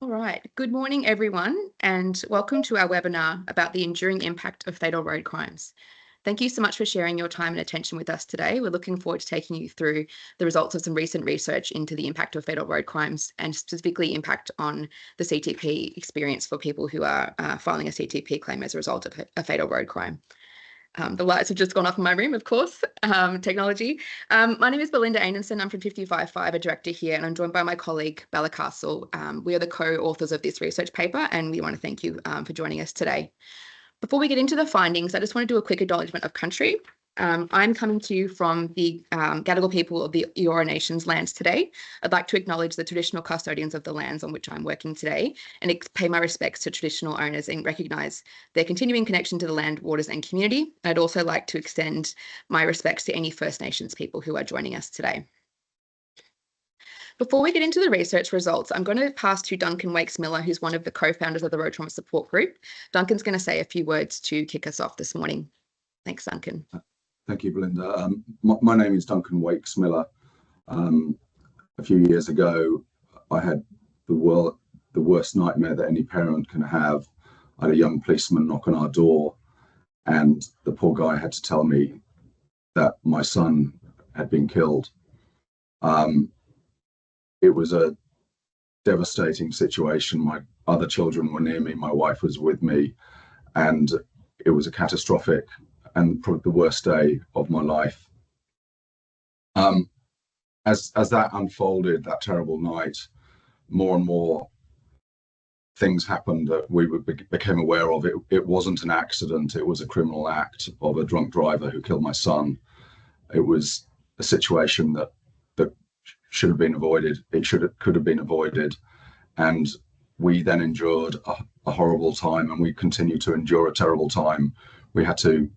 All right. Good morning, everyone, and welcome to our webinar about the enduring impact of fatal road crimes. Thank you so much for sharing your time and attention with us today. We're looking forward to taking you through the results of some recent research into the impact of fatal road crimes and specifically impact on the CTP experience for people who are filing a CTP claim as a result of a fatal road crime. The lights have just gone off in my room, of course, technology. My name is Belinda Aanensen. I'm from 55.5, a director here, and I'm joined by my colleague, Bella Castle. We are the co-authors of this research paper, and we want to thank you for joining us today. Before we get into the findings, I just want to do a quick acknowledgement of country. I'm coming to you from the Gadigal people of the Eora Nation's lands today. I'd like to acknowledge the traditional custodians of the lands on which I'm working today and pay my respects to traditional owners and recognise their continuing connection to the land, waters and community. I'd also like to extend my respects to any First Nations people who are joining us today. Before we get into the research results, I'm going to pass to Duncan Wakes-Miller, who's one of the co-founders of the Road Trauma Support Group. Duncan's going to say a few words to kick us off this morning. Thanks, Duncan. Thank you, Belinda. My name is Duncan Wakes-Miller. A few years ago, I had the worst nightmare that any parent can have. I had a young policeman knock on our door, and the poor guy had to tell me that my son had been killed. It was a devastating situation. My other children were near me, my wife was with me, and it was a catastrophic and probably the worst day of my life. As that unfolded, that terrible night, more and more things happened that we became aware of. It wasn't an accident, it was a criminal act of a drunk driver who killed my son. It was a situation that should have been avoided. Could have been avoided. And we then endured a horrible time, and we continue to endure a terrible time. We had to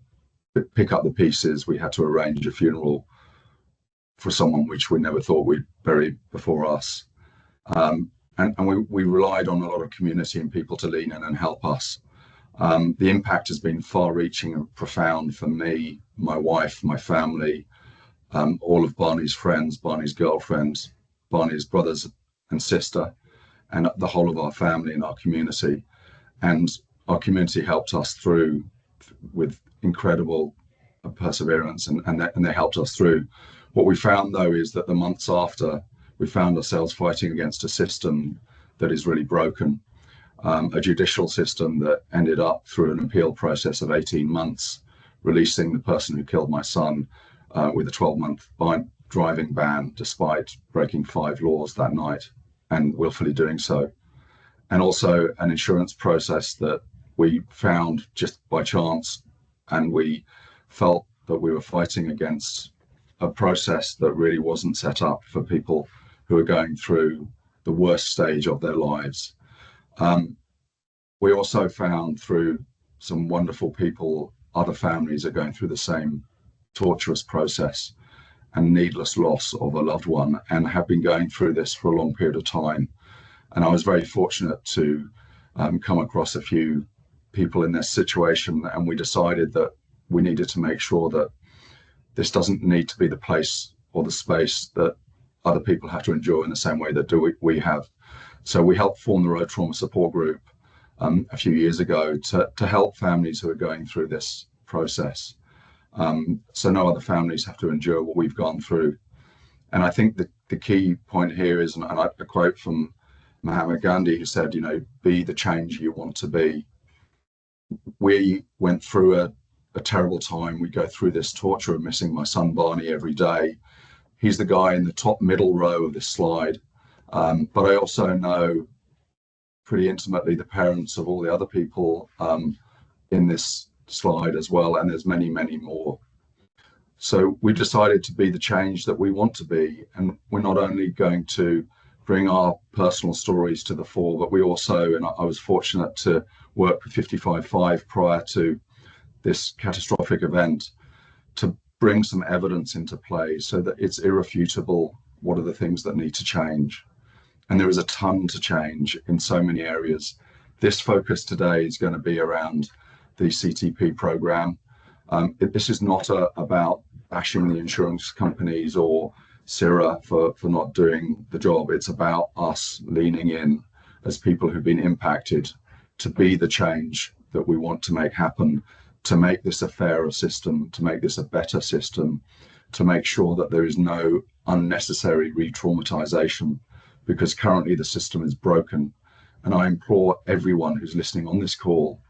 pick up the pieces. We had to arrange a funeral for someone which we never thought we'd bury before us. And we relied on a lot of community and people to lean in and help us. The impact has been far-reaching and profound for me, my wife, my family, all of Barney's friends, Barney's girlfriends, Barney's brothers and sister, and the whole of our family and our community. And our community helped us through with incredible perseverance, and they helped us through. What we found, though, is that the months after, we found ourselves fighting against a system that is really broken, a judicial system that ended up through an appeal process of 18 months, releasing the person who killed my son with a 12-month driving ban, despite breaking 5 laws that night and willfully doing so. And also an insurance process that we found just by chance, and we felt that we were fighting against a process that really wasn't set up for people who are going through the worst stage of their lives. We also found through some wonderful people, other families are going through the same torturous process and needless loss of a loved one, and have been going through this for a long period of time. And I was very fortunate to come across a few people in this situation, and we decided that we needed to make sure that this doesn't need to be the place or the space that other people have to endure in the same way that we have. So we helped form the Road Trauma Support Group a few years ago to help families who are going through this process, so no other families have to endure what we've gone through. And I think the key point here is, and a quote from Mahatma Gandhi, who said, be the change you want to be. We went through a terrible time. We go through this torture of missing my son Barney every day. He's the guy in the top middle row of this slide. But I also know pretty intimately the parents of all the other people in this slide as well, and there's many, many more. So we decided to be the change that we want to be, and we're not only going to bring our personal stories to the fore, but we also, and I was fortunate to work with 55.5 prior to this catastrophic event, to bring some evidence into play so that it's irrefutable what are the things that need to change. And there is a ton to change in so many areas. This focus today is going to be around the CTP program. This is not about bashing the insurance companies or CIRA for not doing the job. It's about us leaning in as people who've been impacted to be the change that we want to make happen, to make this a fairer system, to make this a better system, to make sure that there is no unnecessary re-traumatization, because currently the system is broken. And I implore everyone who's listening on this call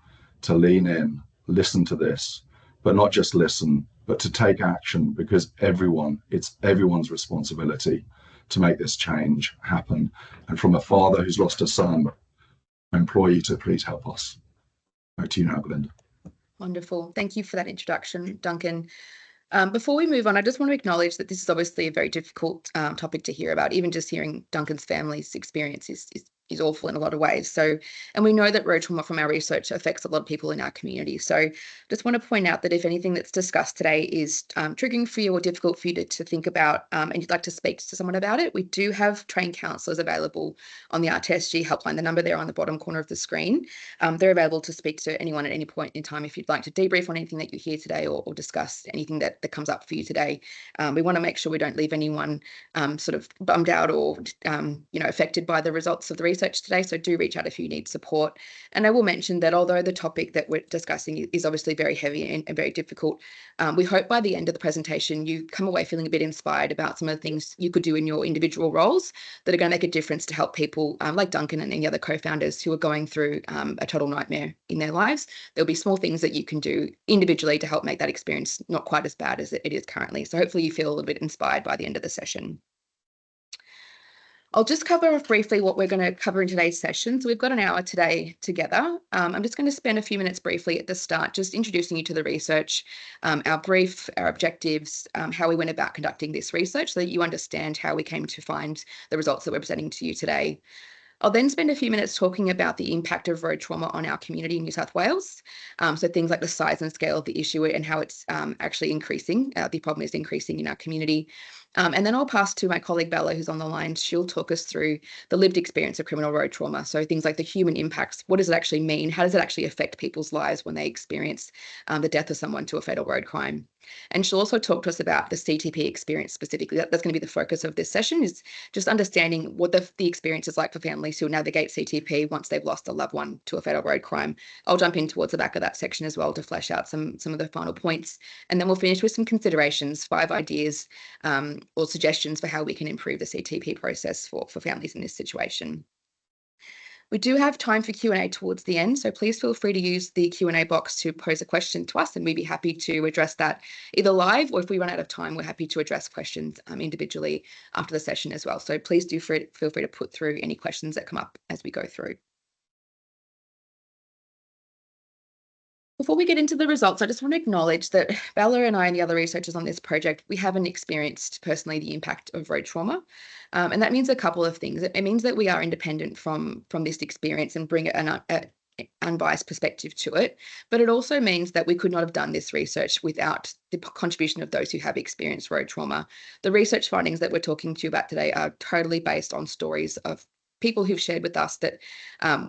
to lean in, listen to this, but not just listen, but to take action, because it's everyone's responsibility to make this change happen. And from a father who's lost a son, I implore you to please help us. Back to you now, Belinda. Wonderful. Thank you for that introduction, Duncan. Before we move on, I just want to acknowledge that this is obviously a very difficult topic to hear about. Even just hearing Duncan's family's experience is awful in a lot of ways. So, and we know that road trauma from our research affects a lot of people in our community. So just want to point out that if anything that's discussed today is triggering for you or difficult for you to think about, and you'd like to speak to someone about it, we do have trained counsellors available on the RTSG helpline, the number there on the bottom corner of the screen. They're available to speak to anyone at any point in time if you'd like to debrief on anything that you hear today or discuss anything that comes up for you today. We want to make sure we don't leave anyone sort of bummed out or affected by the results of the research today, so do reach out if you need support. And I will mention that although the topic that we're discussing is obviously very heavy and very difficult, we hope by the end of the presentation you come away feeling a bit inspired about some of the things you could do in your individual roles that are going to make a difference to help people like Duncan and any other co-founders who are going through a total nightmare in their lives. There'll be small things that you can do individually to help make that experience not quite as bad as it is currently. So hopefully you feel a little bit inspired by the end of the session. I'll just cover off briefly what we're going to cover in today's session. So we've got an hour today together. I'm just going to spend a few minutes briefly at the start, just introducing you to the research, our brief, our objectives, how we went about conducting this research so that you understand how we came to find the results that we're presenting to you today. I'll then spend a few minutes talking about the impact of road trauma on our community in New South Wales. So things like the size and scale of the issue and how it's actually increasing. The problem is increasing in our community. And then I'll pass to my colleague Bella, who's on the line. She'll talk us through the lived experience of criminal road trauma. So things like the human impacts. What does it actually mean? How does it actually affect people's lives when they experience the death of someone to a fatal road crime? And she'll also talk to us about the CTP experience specifically. That's going to be the focus of this session, is just understanding what the experience is like for families who navigate CTP once they've lost a loved one to a fatal road crime. I'll jump in towards the back of that section as well to flesh out some of the final points. And then we'll finish with some considerations, 5 ideas or suggestions for how we can improve the CTP process for families in this situation. We do have time for Q&A towards the end, so please feel free to use the Q&A box to pose a question to us, and we'd be happy to address that either live, or if we run out of time, we're happy to address questions individually after the session as well. So please do feel free to put through any questions that come up as we go through. Before we get into the results, I just want to acknowledge that Bella and I and the other researchers on this project, we haven't experienced personally the impact of road trauma. And that means a couple of things. It means that we are independent from this experience and bring an unbiased perspective to it. But it also means that we could not have done this research without the contribution of those who have experienced road trauma. The research findings that we're talking to you about today are totally based on stories of people who've shared with us that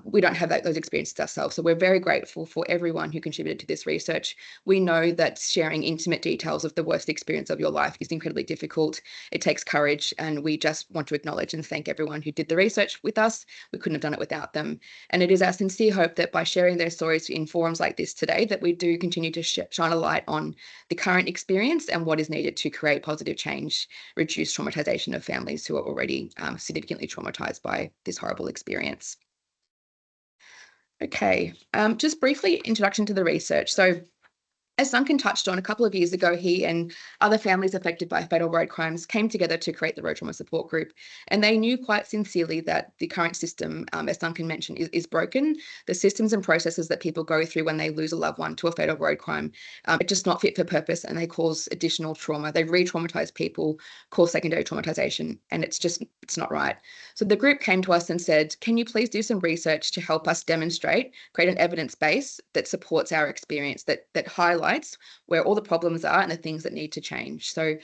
we don't have those experiences ourselves. So we're very grateful for everyone who contributed to this research. We know that sharing intimate details of the worst experience of your life is incredibly difficult. It takes courage, and we just want to acknowledge and thank everyone who did the research with us. We couldn't have done it without them. And it is our sincere hope that by sharing their stories in forums like this today, that we do continue to shine a light on the current experience and what is needed to create positive change, reduce traumatization of families who are already significantly traumatized by this horrible experience. Okay, just briefly introduction to the research. So as Duncan touched on, a couple of years ago, he and other families affected by fatal road crimes came together to create the Road Trauma Support Group. And they knew quite sincerely that the current system, as Duncan mentioned, is broken. The systems and processes that people go through when they lose a loved one to a fatal road crime are just not fit for purpose, and they cause additional trauma. They re-traumatize people, cause secondary traumatization, and it's not right. So the group came to us and said, can you please do some research to help us demonstrate, create an evidence base that supports our experience, that highlights highlights where all the problems are and the things that need to change. So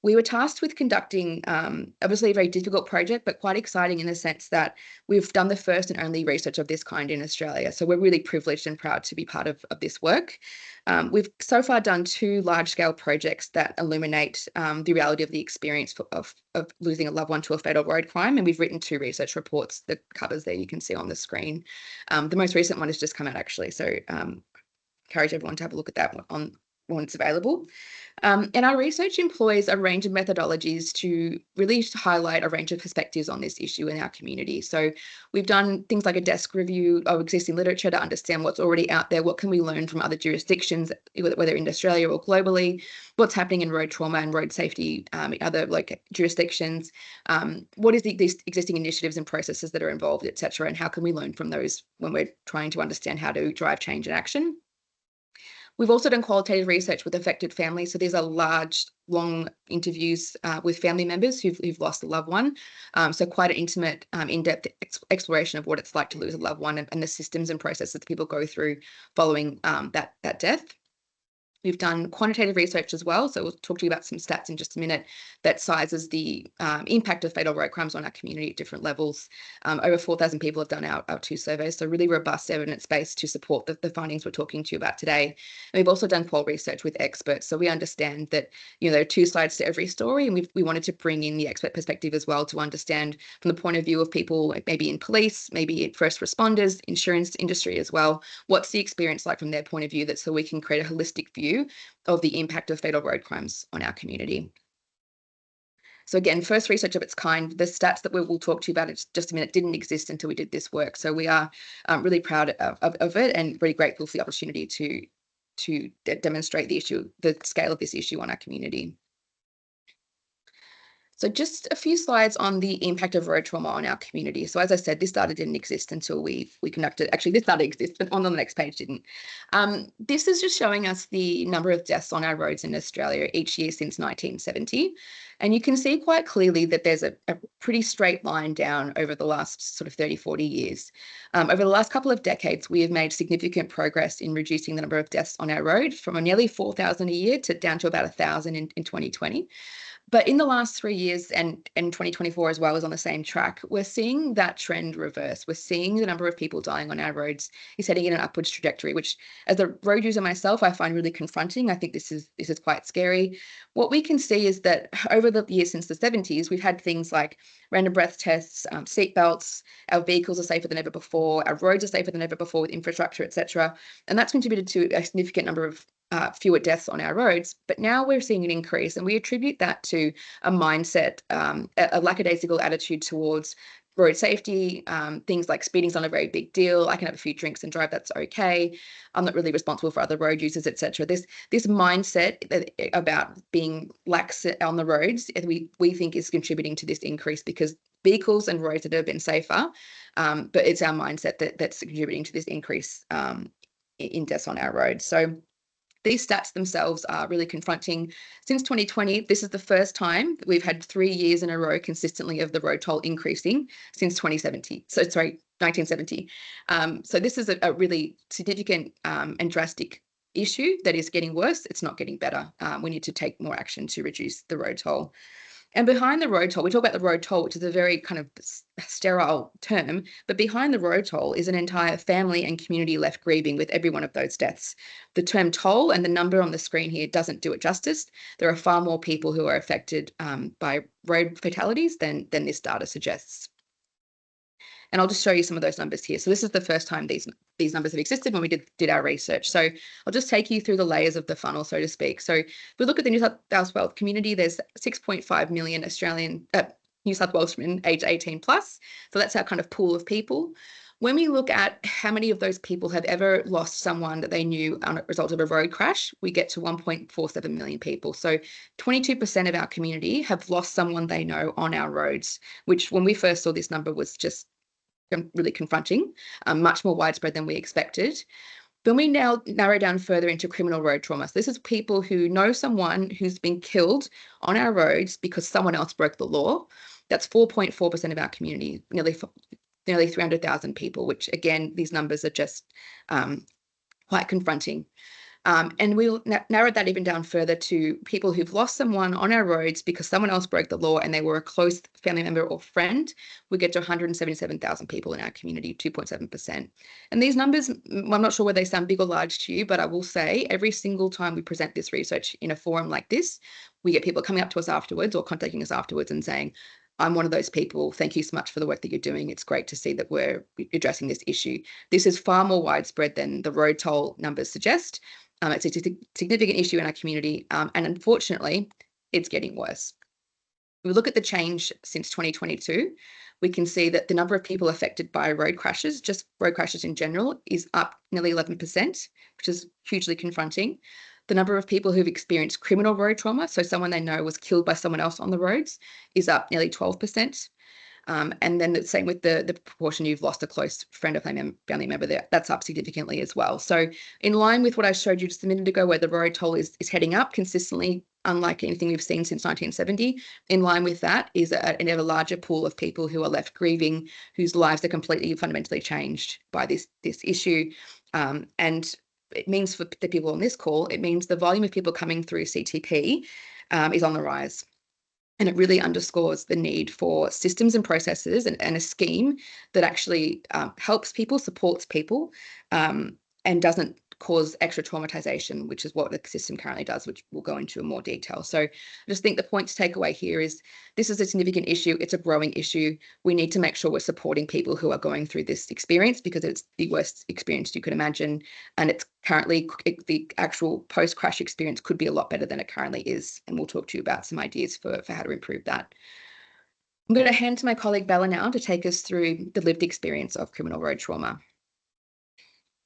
we were tasked with conducting, obviously a very difficult project, but quite exciting in the sense that we've done the first and only research of this kind in Australia. So we're really privileged and proud to be part of this work. We've so far done 2 large-scale projects that illuminate the reality of the experience of losing a loved one to a fatal road crime, and we've written 2 research reports. The covers there you can see on the screen. The most recent one has just come out, actually, so encourage everyone to have a look at that one when it's available. And our research employs a range of methodologies to really highlight a range of perspectives on this issue in our community. So we've done things like a desk review of existing literature to understand what's already out there, what can we learn from other jurisdictions, whether in Australia or globally, what's happening in road trauma and road safety in other jurisdictions, what is these existing initiatives and processes that are involved, etc., and how can we learn from those when we're trying to understand how to drive change and action. We've also done qualitative research with affected families. So these are large, long interviews with family members who've lost a loved one. So quite an intimate, in-depth exploration of what it's like to lose a loved one and the systems and processes that people go through following that death. We've done quantitative research as well. So we'll talk to you about some stats in just a minute that sizes the impact of fatal road crimes on our community at different levels. Over 4,000 people have done our 2 surveys, so really robust evidence base to support the findings we're talking to you about today. And we've also done qual research with experts. So we understand that, there are 2 sides to every story, and we wanted to bring in the expert perspective as well to understand from the point of view of people, maybe in police, maybe in first responders, insurance industry as well, what's the experience like from their point of view, that so we can create a holistic view of the impact of fatal road crimes on our community. So again, first research of its kind. The stats that we'll talk to you about in just a minute didn't exist until we did this work. So we are really proud of it and really grateful for the opportunity to demonstrate the scale of this issue on our community. So just a few slides on the impact of road trauma on our community. So as I said, this data didn't exist until we conducted, actually this data exists, but on the next page didn't. This is just showing us the number of deaths on our roads in Australia each year since 1970. And you can see quite clearly that there's a pretty straight line down over the last sort of 30, 40 years. Over the last couple of decades, we have made significant progress in reducing the number of deaths on our road from nearly 4,000 a year to down to about 1,000 in 2020. But in the last 3 years and 2024 as well is on the same track, we're seeing that trend reverse. We're seeing the number of people dying on our roads is heading in an upwards trajectory, which as a road user myself, I find really confronting. I think this is quite scary. What we can see is that over the years since the 70s, we've had things like random breath tests, seat belts, our vehicles are safer than ever before, our roads are safer than ever before with infrastructure, etc. And that's contributed to a significant number of fewer deaths on our roads, but now we're seeing an increase, and we attribute that to a mindset, a lackadaisical attitude towards road safety, things like speeding's not a very big deal. I can have a few drinks and drive, that's okay. I'm not really responsible for other road users, etc. This mindset about being lax on the roads, we think is contributing to this increase because vehicles and roads that have been safer, but it's our mindset that's contributing to this increase in deaths on our roads. So these stats themselves are really confronting. Since 2020, this is the first time that we've had 3 years in a row consistently of the road toll increasing since 2070. So sorry, 1970. So this is a really significant and drastic issue that is getting worse. It's not getting better. We need to take more action to reduce the road toll. And behind the road toll, we talk about the road toll, which is a very kind of sterile term, but behind the road toll is an entire family and community left grieving with every one of those deaths. The term toll and the number on the screen here doesn't do it justice. There are far more people who are affected by road fatalities than this data suggests. And I'll just show you some of those numbers here. So this is the first time these numbers have existed when we did our research. So I'll just take you through the layers of the funnel, so to speak. So if we look at the New South Wales community, there's 6.5 million New South Welshmen aged 18 plus. So that's our kind of pool of people. When we look at how many of those people have ever lost someone that they knew on a result of a road crash, we get to 1.47 million people. So 22% of our community have lost someone they know on our roads, which when we first saw this number was just really confronting, much more widespread than we expected. Then we now narrow down further into criminal road trauma. So this is people who know someone who's been killed on our roads because someone else broke the law. That's 4.4% of our community, nearly 300,000 people, which again, these numbers are just quite confronting. And we'll narrow that even down further to people who've lost someone on our roads because someone else broke the law and they were a close family member or friend. We get to 177,000 people in our community, 2.7%. And these numbers, I'm not sure whether they sound big or large to you, but I will say every single time we present this research in a forum like this, we get people coming up to us afterwards or contacting us afterwards and saying, I'm one of those people. Thank you so much for the work that you're doing. It's great to see that we're addressing this issue. This is far more widespread than the road toll numbers suggest. It's a significant issue in our community, and unfortunately, it's getting worse. If we look at the change since 2022, we can see that the number of people affected by road crashes, just road crashes in general, is up nearly 11%, which is hugely confronting. The number of people who've experienced criminal road trauma, so someone they know was killed by someone else on the roads, is up nearly 12%. And then the same with the proportion you've lost a close friend or family member there, that's up significantly as well. So in line with what I showed you just a minute ago, where the road toll is heading up consistently, unlike anything we've seen since 1970, in line with that is an ever larger pool of people who are left grieving, whose lives are completely fundamentally changed by this issue. And it means for the people on this call, it means the volume of people coming through CTP is on the rise. And it really underscores the need for systems and processes and a scheme that actually helps people, supports people, and doesn't cause extra traumatization, which is what the system currently does, which we'll go into in more detail. So I just think the point to take away here is this is a significant issue. It's a growing issue. We need to make sure we're supporting people who are going through this experience because it's the worst experience you could imagine. And it's currently, the actual post-crash experience could be a lot better than it currently is. And we'll talk to you about some ideas for how to improve that. I'm going to hand to my colleague Bella now to take us through the lived experience of criminal road trauma.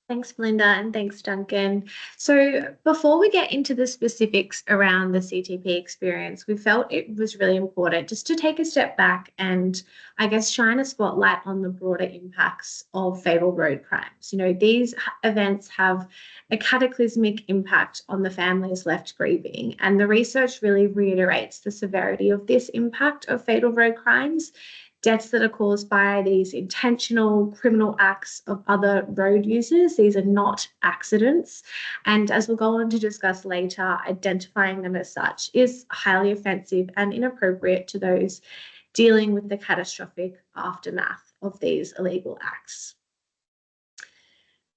Thanks, Belinda, and thanks, Duncan. So before we get into the specifics around the CTP experience, we felt it was really important just to take a step back and, I guess, shine a spotlight on the broader impacts of fatal road crimes. You know, these events have a cataclysmic impact on the families left grieving, and the research really reiterates the severity of this impact of fatal road crimes. Deaths that are caused by these intentional criminal acts of other road users. These are not accidents. And as we'll go on to discuss later, identifying them as such is highly offensive and inappropriate to those dealing with the catastrophic aftermath of these illegal acts.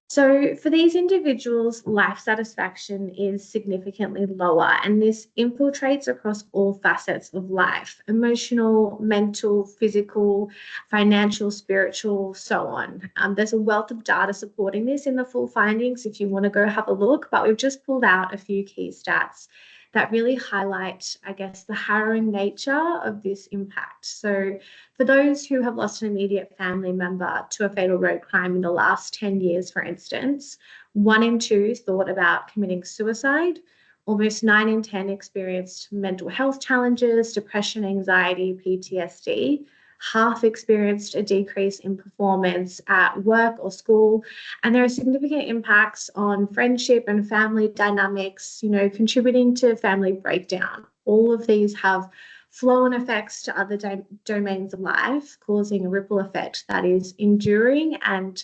So for these individuals, life satisfaction is significantly lower, and this infiltrates across all facets of life: emotional, mental, physical, financial, spiritual, so on. There's a wealth of data supporting this in the full findings if you want to go have a look, but we've just pulled out a few key stats that really highlight, I guess, the harrowing nature of this impact. So for those who have lost an immediate family member to a fatal road crime in the last 10 years, for instance, 1 in 2 thought about committing suicide. Almost 9 in 10 experienced mental health challenges, depression, anxiety, PTSD. Half experienced a decrease in performance at work or school, and there are significant impacts on friendship and family dynamics, you know, contributing to family breakdown. All of these have flow-on effects to other domains of life, causing a ripple effect that is enduring and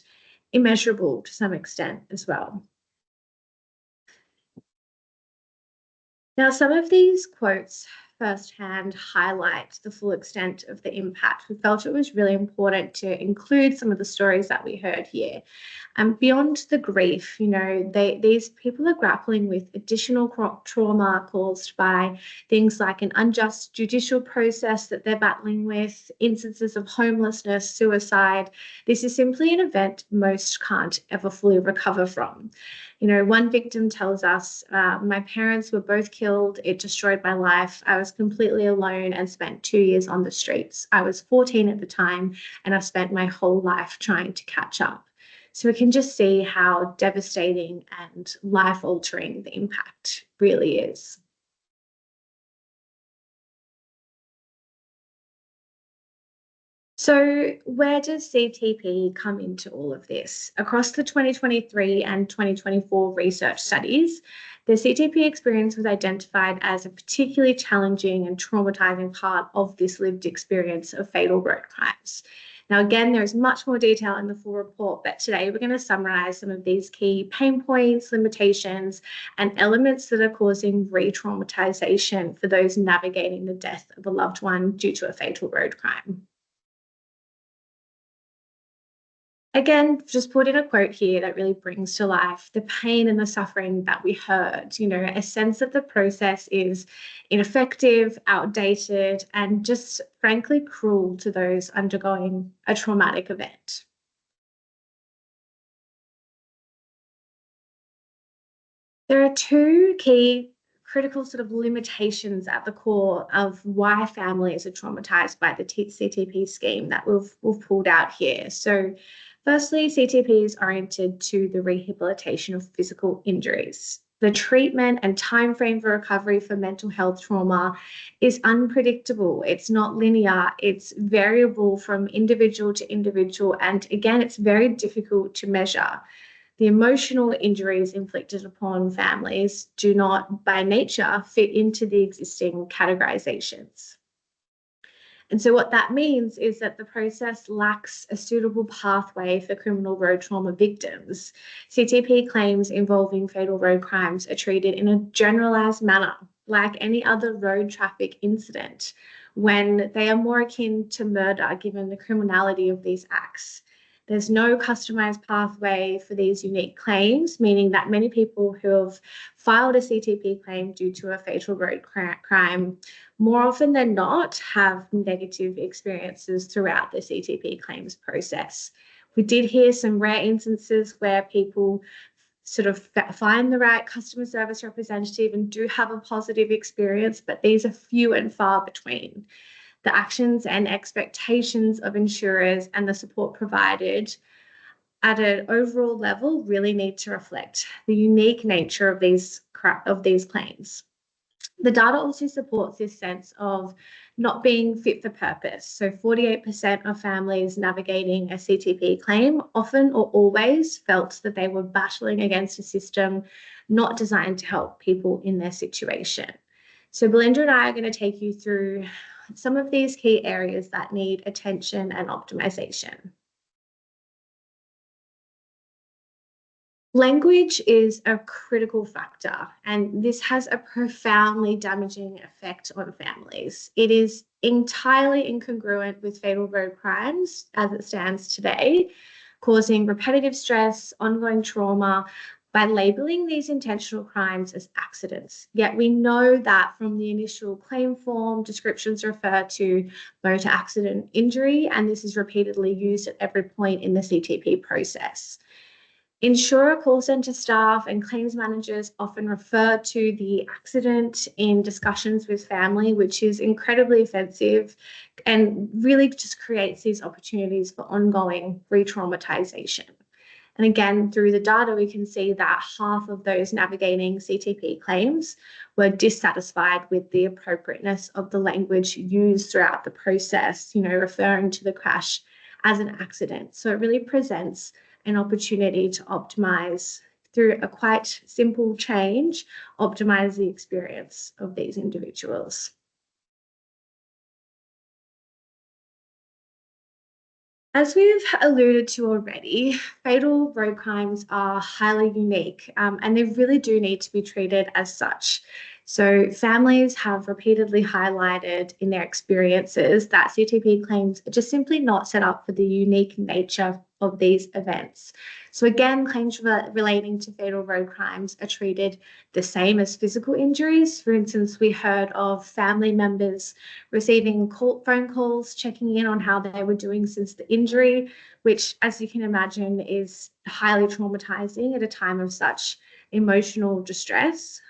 immeasurable to some extent as well. Now, some of these quotes firsthand highlight the full extent of the impact. We felt it was really important to include some of the stories that we heard here. And beyond the grief, you know, these people are grappling with additional trauma caused by things like an unjust judicial process that they're battling with, instances of homelessness, suicide. This is simply an event most can't ever fully recover from. You know, one victim tells us, my parents were both killed. It destroyed my life. I was completely alone and spent 2 years on the streets. I was 14 at the time, and I've spent my whole life trying to catch up. So we can just see how devastating and life-altering the impact really is. So where does CTP come into all of this? Across the 2023 and 2024 research studies, the CTP experience was identified as a particularly challenging and traumatizing part of this lived experience of fatal road crimes. Now, again, there is much more detail in the full report, but today we're going to summarize some of these key pain points, limitations, and elements that are causing re-traumatization for those navigating the death of a loved one due to a fatal road crime. Again, just put in a quote here that really brings to life the pain and the suffering that we heard, you know, a sense that the process is ineffective, outdated, and just frankly cruel to those undergoing a traumatic event. There are two key critical sort of limitations at the core of why families are traumatized by the CTP scheme that we've pulled out here. So firstly, CTP is oriented to the rehabilitation of physical injuries. The treatment and timeframe for recovery for mental health trauma is unpredictable. It's not linear. It's variable from individual to individual. And again, it's very difficult to measure. The emotional injuries inflicted upon families do not, by nature, fit into the existing categorizations. And so what that means is that the process lacks a suitable pathway for criminal road trauma victims. CTP claims involving fatal road crimes are treated in a generalized manner, like any other road traffic incident, when they are more akin to murder given the criminality of these acts. There's no customized pathway for these unique claims, meaning that many people who have filed a CTP claim due to a fatal road crime, more often than not, have negative experiences throughout the CTP claims process. We did hear some rare instances where people sort of find the right customer service representative and do have a positive experience, but these are few and far between. The actions and expectations of insurers and the support provided at an overall level really need to reflect the unique nature of these claims. The data also supports this sense of not being fit for purpose. So 48% of families navigating a CTP claim often or always felt that they were battling against a system not designed to help people in their situation. So Belinda and I are going to take you through some of these key areas that need attention and optimization. Language is a critical factor, and this has a profoundly damaging effect on families. It is entirely incongruent with fatal road crimes as it stands today, causing repetitive stress, ongoing trauma, by labeling these intentional crimes as accidents. Yet we know that from the initial claim form, descriptions refer to motor accident injury, and this is repeatedly used at every point in the CTP process. Insurer call centre staff and claims managers often refer to the accident in discussions with family, which is incredibly offensive and really just creates these opportunities for ongoing re-traumatization. And again, through the data, we can see that half of those navigating CTP claims were dissatisfied with the appropriateness of the language used throughout the process, you know, referring to the crash as an accident. So it really presents an opportunity to optimize through a quite simple change, optimize the experience of these individuals. As we've alluded to already, fatal road crimes are highly unique and they really do need to be treated as such. So families have repeatedly highlighted in their experiences that CTP claims are just simply not set up for the unique nature of these events. So again, claims relating to fatal road crimes are treated the same as physical injuries. For instance, we heard of family members receiving phone calls, checking in on how they were doing since the injury, which, as you can imagine, is highly traumatizing at a time of such emotional distress.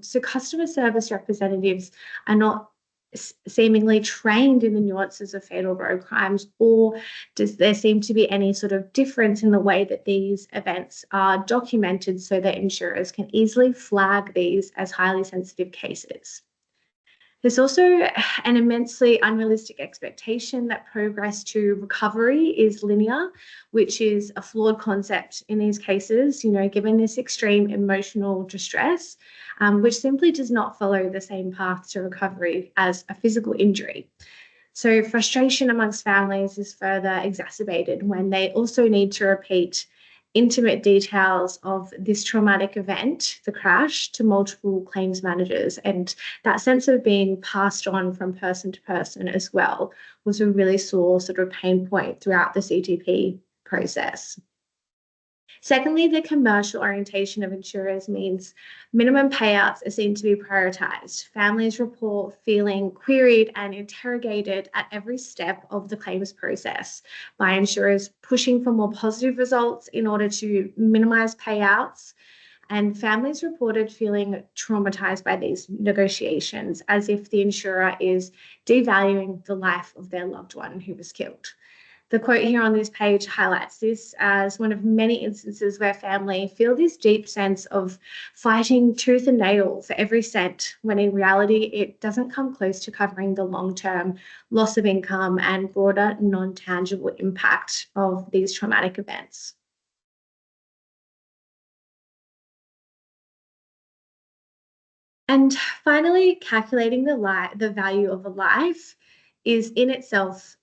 So customer service representatives are not seemingly trained in the nuances of fatal road crimes, or does there seem to be any sort of difference in the way that these events are documented so that insurers can easily flag these as highly sensitive cases? There's also an immensely unrealistic expectation that progress to recovery is linear, which is a flawed concept in these cases, you know, given this extreme emotional distress, which simply does not follow the same path to recovery as a physical injury. So frustration amongst families is further exacerbated when they also need to repeat intimate details of this traumatic event, the crash, to multiple claims managers. And that sense of being passed on from person to person as well was a really sore sort of pain point throughout the CTP process. Secondly, the commercial orientation of insurers means minimum payouts are seen to be prioritised. Families report feeling queried and interrogated at every step of the claims process by insurers pushing for more positive results in order to minimise payouts. And families reported feeling traumatised by these negotiations, as if the insurer is devaluing the life of their loved one who was killed. The quote here on this page highlights this as one of many instances where family feel this deep sense of fighting tooth and nail for every cent, when in reality it doesn't come close to covering the long-term loss of income and broader non-tangible impact of these traumatic events. And finally, calculating the value of a life is in itself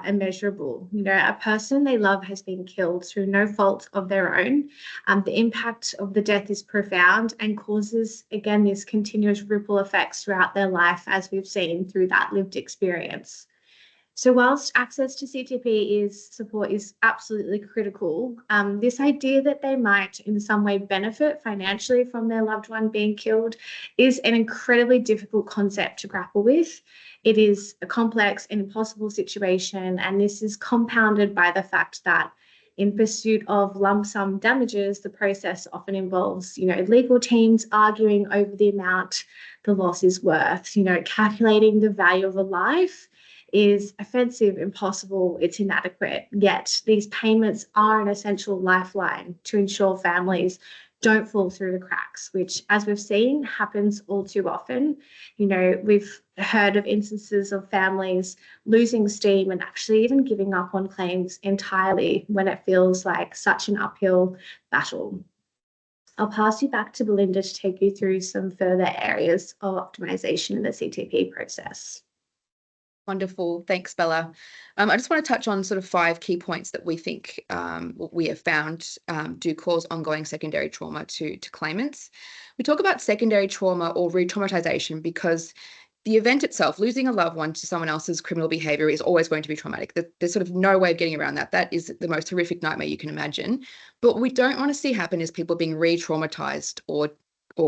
immeasurable. You know, a person they love has been killed through no fault of their own. The impact of the death is profound and causes, again, this continuous ripple effects throughout their life, as we've seen through that lived experience. So whilst access to CTP support is absolutely critical, this idea that they might in some way benefit financially from their loved one being killed is an incredibly difficult concept to grapple with. It is a complex and impossible situation, and this is compounded by the fact that in pursuit of lump sum damages, the process often involves, legal teams arguing over the amount the loss is worth. Calculating the value of a life is offensive, impossible, it's inadequate. Yet these payments are an essential lifeline to ensure families don't fall through the cracks, which, as we've seen, happens all too often. We've heard of instances of families losing steam and actually even giving up on claims entirely when it feels like such an uphill battle. I'll pass you back to Belinda to take you through some further areas of optimisation in the CTP process. Wonderful. Thanks, Bella. I just want to touch on sort of 5 key points that we think we have found do cause ongoing secondary trauma to claimants. We talk about secondary trauma or re-traumatization because the event itself, losing a loved one to someone else's criminal behavior, is always going to be traumatic. There's sort of no way of getting around that. That is the most horrific nightmare you can imagine. But what we don't want to see happen is people being re-traumatized or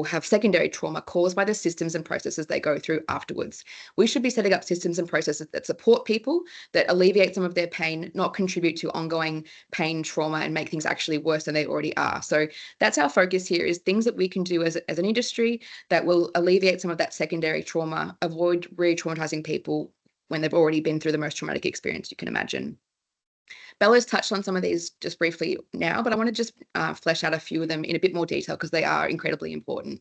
have secondary trauma caused by the systems and processes they go through afterwards. We should be setting up systems and processes that support people, that alleviate some of their pain, not contribute to ongoing pain, trauma, and make things actually worse than they already are. So that's our focus here, is things that we can do as an industry that will alleviate some of that secondary trauma, avoid re-traumatizing people when they've already been through the most traumatic experience you can imagine. Bella's touched on some of these just briefly now, but I want to just flesh out a few of them in a bit more detail because they are incredibly important.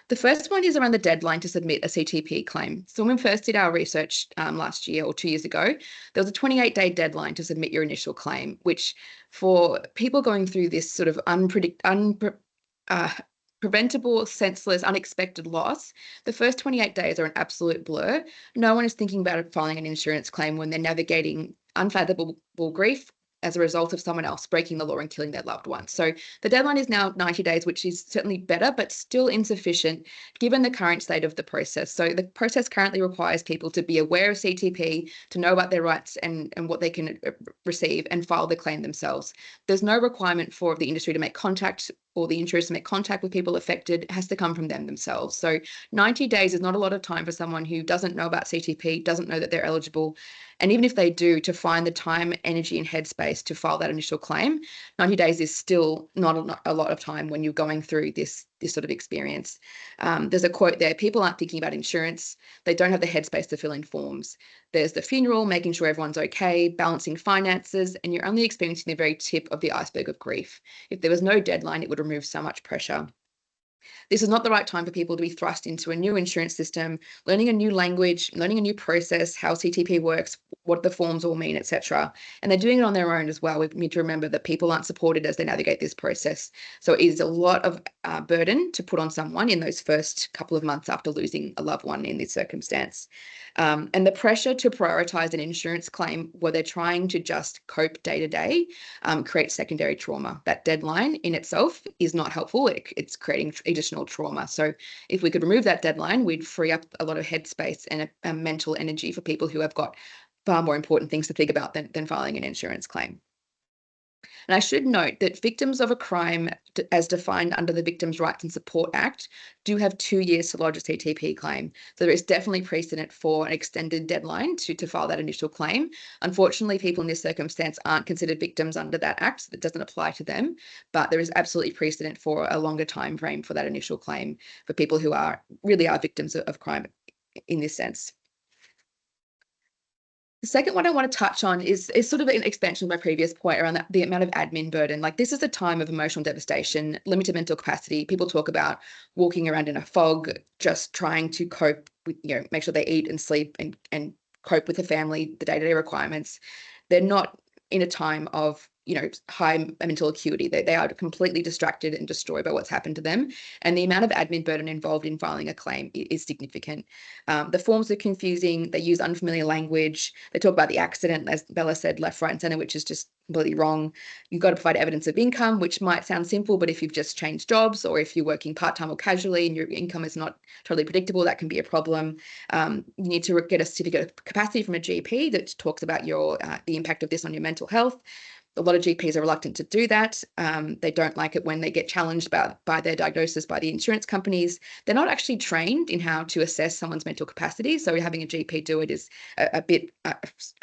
The first one is around the deadline to submit a CTP claim. So when we first did our research last year or 2 years ago, there was a 28-day deadline to submit your initial claim, which for people going through this sort of preventable, senseless, unexpected loss, the first 28 days are an absolute blur. No one is thinking about filing an insurance claim when they're navigating unfathomable grief as a result of someone else breaking the law and killing their loved one. So the deadline is now 90 days, which is certainly better, but still insufficient given the current state of the process. So the process currently requires people to be aware of CTP, to know about their rights and what they can receive, and file the claim themselves. There's no requirement for the industry to make contact or the insurers to make contact with people affected. It has to come from them themselves. So 90 days is not a lot of time for someone who doesn't know about CTP, doesn't know that they're eligible. And even if they do, to find the time, energy, and headspace to file that initial claim, 90 days is still not a lot of time when you're going through this sort of experience. There's a quote there: people aren't thinking about insurance. They don't have the headspace to fill in forms. There's the funeral, making sure everyone's okay, balancing finances, and you're only experiencing the very tip of the iceberg of grief. If there was no deadline, it would remove so much pressure. This is not the right time for people to be thrust into a new insurance system, learning a new language, learning a new process, how CTP works, what the forms all mean, etc. And they're doing it on their own as well. We need to remember that people aren't supported as they navigate this process. So it is a lot of burden to put on someone in those first couple of months after losing a loved one in this circumstance. And the pressure to prioritise an insurance claim where they're trying to just cope day to day creates secondary trauma. That deadline in itself is not helpful. It's creating additional trauma. So if we could remove that deadline, we'd free up a lot of headspace and a mental energy for people who have got far more important things to think about than filing an insurance claim. And I should note that victims of a crime, as defined under the Victims' Rights and Support Act, do have 2 years to lodge a CTP claim. So there is definitely precedent for an extended deadline to file that initial claim. Unfortunately, people in this circumstance aren't considered victims under that act, so that doesn't apply to them. But there is absolutely precedent for a longer time frame for that initial claim for people who really are victims of crime in this sense. The second one I want to touch on is sort of an expansion of my previous point around the amount of admin burden. Like, this is a time of emotional devastation, limited mental capacity. People talk about walking around in a fog, just trying to cope with, make sure they eat and sleep and cope with the family, the day-to-day requirements. They're not in a time of high mental acuity. They are completely distracted and destroyed by what's happened to them. And the amount of admin burden involved in filing a claim is significant. The forms are confusing. They use unfamiliar language. They talk about the accident, as Bella said, left, right, and center, which is just completely wrong. You've got to provide evidence of income, which might sound simple, but if you've just changed jobs or if you're working part-time or casually and your income is not totally predictable, that can be a problem. You need to get a certificate of capacity from a GP that talks about the impact of this on your mental health. A lot of GPs are reluctant to do that. They don't like it when they get challenged by their diagnosis by the insurance companies. They're not actually trained in how to assess someone's mental capacity. So having a GP do it is a bit it's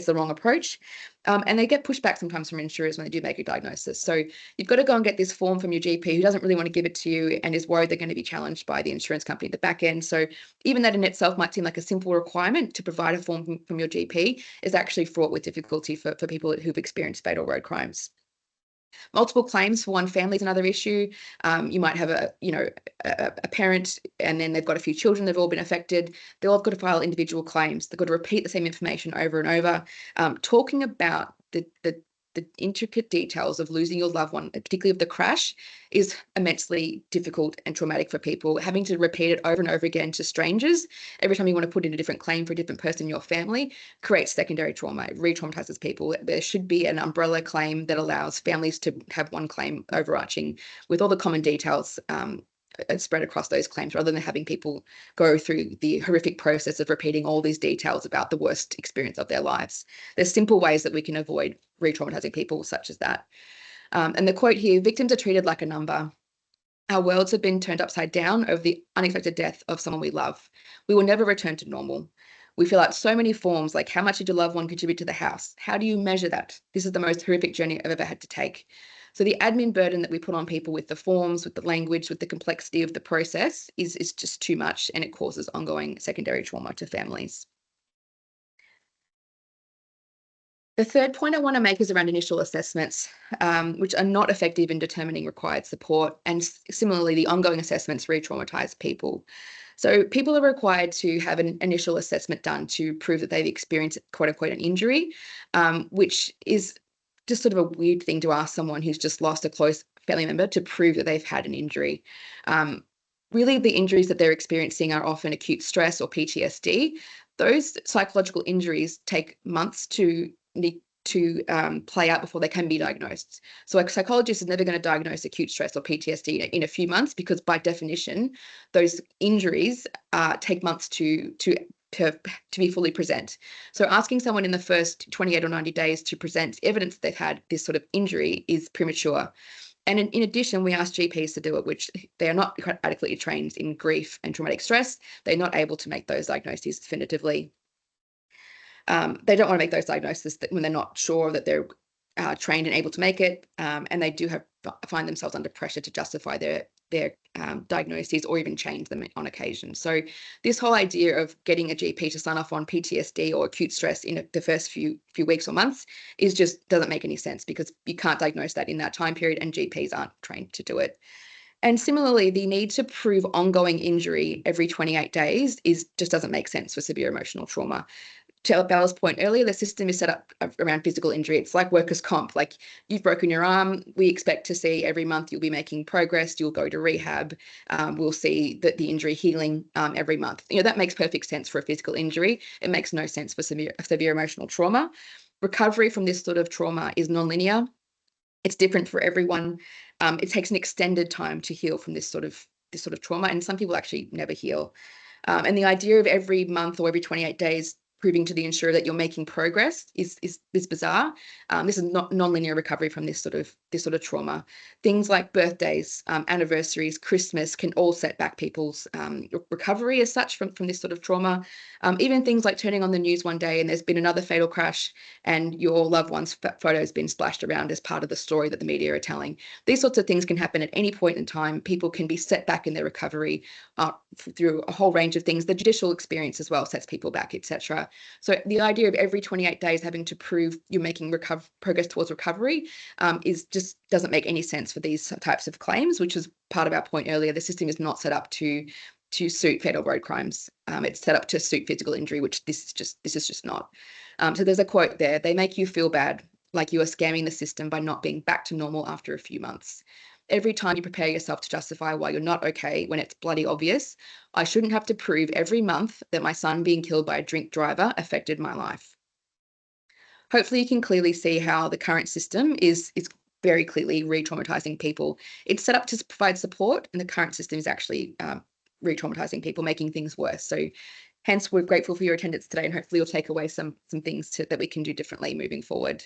the wrong approach. And they get pushback sometimes from insurers when they do make a diagnosis. So you've got to go and get this form from your GP who doesn't really want to give it to you and is worried they're going to be challenged by the insurance company at the back end. So even that in itself might seem like a simple requirement to provide a form from your GP is actually fraught with difficulty for people who've experienced fatal road crimes. Multiple claims for one family is another issue. You might have a parent and then they've got a few children that have all been affected. They'll have got to file individual claims. They've got to repeat the same information over and over. Talking about the intricate details of losing your loved one, particularly of the crash, is immensely difficult and traumatic for people. Having to repeat it over and over again to strangers every time you want to put in a different claim for a different person in your family creates secondary trauma. It re-traumatizes people. There should be an umbrella claim that allows families to have one claim overarching with all the common details spread across those claims, rather than having people go through the horrific process of repeating all these details about the worst experience of their lives. There's simple ways that we can avoid re-traumatizing people such as that. And the quote here, victims are treated like a number. Our worlds have been turned upside down over the unexpected death of someone we love. We will never return to normal. We fill out so many forms like, how much did your loved one contribute to the house? How do you measure that? This is the most horrific journey I've ever had to take. So the admin burden that we put on people with the forms, with the language, with the complexity of the process is just too much, and it causes ongoing secondary trauma to families. The third point I want to make is around initial assessments, which are not effective in determining required support. And similarly, the ongoing assessments re-traumatize people. So people are required to have an initial assessment done to prove that they've experienced, quote unquote, an injury, which is just sort of a weird thing to ask someone who's just lost a close family member to prove that they've had an injury. Really, the injuries that they're experiencing are often acute stress or PTSD. Those psychological injuries take months to play out before they can be diagnosed. So a psychologist is never going to diagnose acute stress or PTSD in a few months, because by definition, those injuries take months to be fully present. So asking someone in the first 28 or 90 days to present evidence that they've had this sort of injury is premature. And in addition, we ask GPs to do it, which they are not adequately trained in grief and traumatic stress. They're not able to make those diagnoses definitively. They don't want to make those diagnoses when they're not sure that they're trained and able to make it, and they do find themselves under pressure to justify their diagnoses or even change them on occasion. So this whole idea of getting a GP to sign off on PTSD or acute stress in the first few weeks or months doesn't make any sense, because you can't diagnose that in that time period, and GPs aren't trained to do it. And similarly, the need to prove ongoing injury every 28 days just doesn't make sense for severe emotional trauma. To Bella's point earlier, the system is set up around physical injury. It's like workers' comp. Like, you've broken your arm, we expect to see every month you'll be making progress, you'll go to rehab, we'll see that the injury healing every month. That makes perfect sense for a physical injury. It makes no sense for severe emotional trauma. Recovery from this sort of trauma is non-linear. It's different for everyone. It takes an extended time to heal from this sort of trauma, and some people actually never heal. And the idea of every month or every 28 days proving to the insurer that you're making progress is bizarre. This is not non-linear recovery from this sort of trauma. Things like birthdays, anniversaries, Christmas can all set back people's recovery as such from this sort of trauma. Even things like turning on the news one day and there's been another fatal crash and your loved one's photo has been splashed around as part of the story that the media are telling. These sorts of things can happen at any point in time. People can be set back in their recovery through a whole range of things. The judicial experience as well sets people back, etc. So the idea of every 28 days having to prove you're making progress towards recovery just doesn't make any sense for these types of claims, which is part of our point earlier. The system is not set up to suit fatal road crimes. It's set up to suit physical injury, which this is just not. So there's a quote there: "They make you feel bad, like you are scamming the system by not being back to normal after a few months. Every time you prepare yourself to justify why you're not okay when it's bloody obvious, I shouldn't have to prove every month that my son being killed by a drink driver affected my life." Hopefully you can clearly see how the current system is very clearly re-traumatizing people. It's set up to provide support, and the current system is actually re-traumatizing people, making things worse. So hence, we're grateful for your attendance today, and hopefully you'll take away some things that we can do differently moving forward.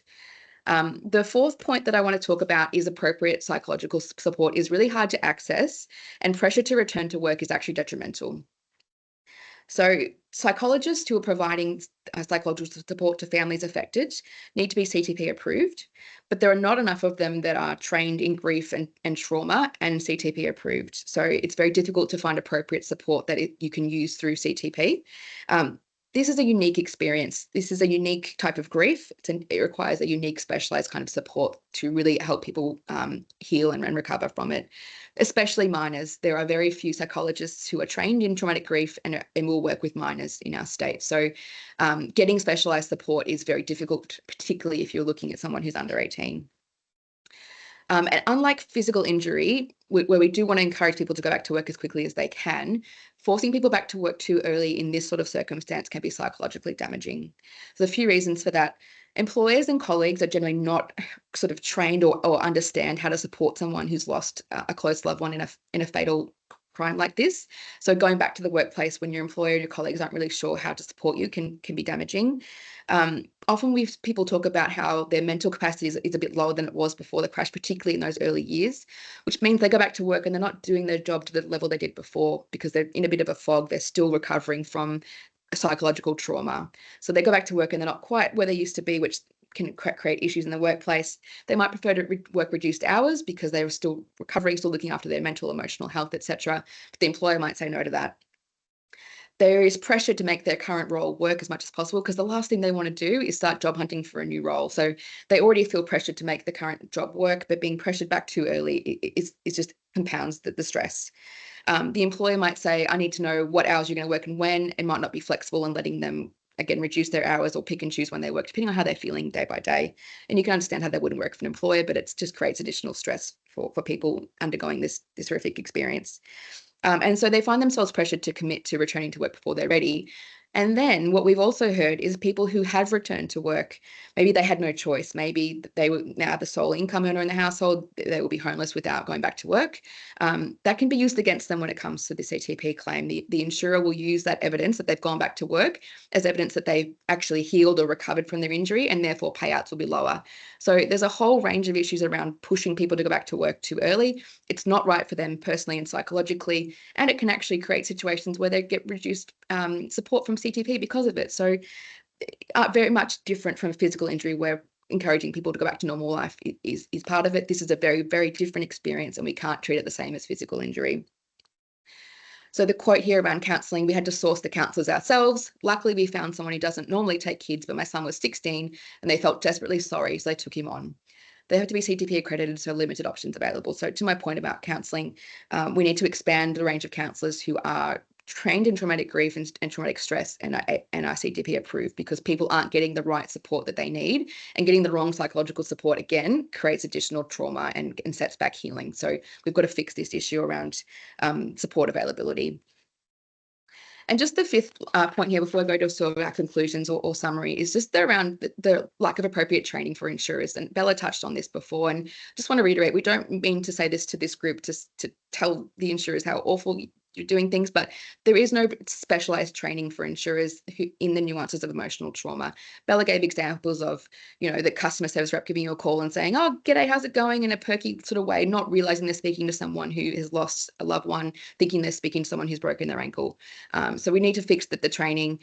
The fourth point that I want to talk about is appropriate psychological support is really hard to access, and pressure to return to work is actually detrimental. So psychologists who are providing psychological support to families affected need to be CTP approved, but there are not enough of them that are trained in grief and trauma and CTP approved. So it's very difficult to find appropriate support that you can use through CTP. This is a unique experience. This is a unique type of grief. It requires a unique specialized kind of support to really help people heal and recover from it, especially minors. There are very few psychologists who are trained in traumatic grief and will work with minors in our state. So getting specialized support is very difficult, particularly if you're looking at someone who's under 18. And unlike physical injury, where we do want to encourage people to go back to work as quickly as they can, forcing people back to work too early in this sort of circumstance can be psychologically damaging. There's a few reasons for that. Employers and colleagues are generally not sort of trained or understand how to support someone who's lost a close loved one in a fatal crime like this. So going back to the workplace when your employer and your colleagues aren't really sure how to support you can be damaging. Often people talk about how their mental capacity is a bit lower than it was before the crash, particularly in those early years, which means they go back to work and they're not doing their job to the level they did before because they're in a bit of a fog. They're still recovering from psychological trauma. So they go back to work and they're not quite where they used to be, which can create issues in the workplace. They might prefer to work reduced hours because they're still recovering, still looking after their mental, emotional health, etc. But the employer might say no to that. There is pressure to make their current role work as much as possible because the last thing they want to do is start job hunting for a new role. So they already feel pressured to make the current job work, but being pressured back too early is just compounds the stress. The employer might say, I need to know what hours you're going to work and when, and might not be flexible in letting them, again, reduce their hours or pick and choose when they work, depending on how they're feeling day by day. And you can understand how that wouldn't work for an employer, but it just creates additional stress for people undergoing this horrific experience. And so they find themselves pressured to commit to returning to work before they're ready. And then what we've also heard is people who have returned to work, maybe they had no choice. Maybe they were now the sole income earner in the household. They will be homeless without going back to work. That can be used against them when it comes to the CTP claim. The insurer will use that evidence that they've gone back to work as evidence that they've actually healed or recovered from their injury, and therefore payouts will be lower. So there's a whole range of issues around pushing people to go back to work too early. It's not right for them personally and psychologically, and it can actually create situations where they get reduced support from CTP because of it. So very much different from a physical injury where encouraging people to go back to normal life is part of it. This is a very, very different experience, and we can't treat it the same as physical injury. So the quote here around counselling, we had to source the counsellors ourselves. Luckily, we found someone who doesn't normally take kids, but my son was 16 and they felt desperately sorry, so they took him on. they have to be CTP accredited, so limited options available. So to my point about counselling, we need to expand the range of counsellors who are trained in traumatic grief and traumatic stress and are CTP approved, because people aren't getting the right support that they need, and getting the wrong psychological support again creates additional trauma and sets back healing. So we've got to fix this issue around support availability. And just the fifth point here, before I go to sort of our conclusions or summary, is just around the lack of appropriate training for insurers. And Bella touched on this before, and just want to reiterate, we don't mean to say this to this group to tell the insurers how awful you're doing things, but there is no specialized training for insurers in the nuances of emotional trauma. Bella gave examples of, the customer service rep giving you a call and saying, "Oh, g'day, how's it going?" in a perky sort of way, not realizing they're speaking to someone who has lost a loved one, thinking they're speaking to someone who's broken their ankle. So we need to fix the training.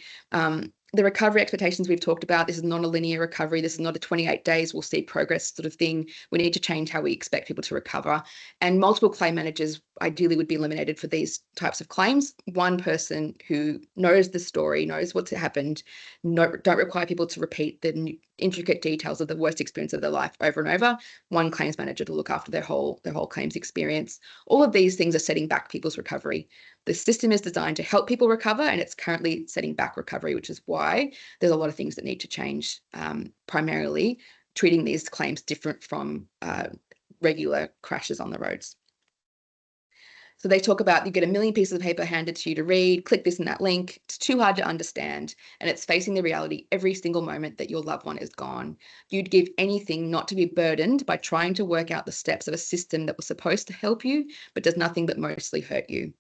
The recovery expectations we've talked about, this is not a linear recovery. This is not a 28 days, we'll see progress sort of thing. We need to change how we expect people to recover. And multiple claim managers ideally would be eliminated for these types of claims. One person who knows the story, knows what's happened, don't require people to repeat the intricate details of the worst experience of their life over and over. One claims manager to look after their whole claims experience. All of these things are setting back people's recovery. The system is designed to help people recover, and it's currently setting back recovery, which is why there's a lot of things that need to change, primarily treating these claims different from regular crashes on the roads. So they talk about, you get 1 million pieces of paper handed to you to read, click this and that link. It's too hard to understand, and it's facing the reality every single moment that your loved one is gone. You'd give anything not to be burdened by trying to work out the steps of a system that was supposed to help you, but does nothing but mostly hurt you.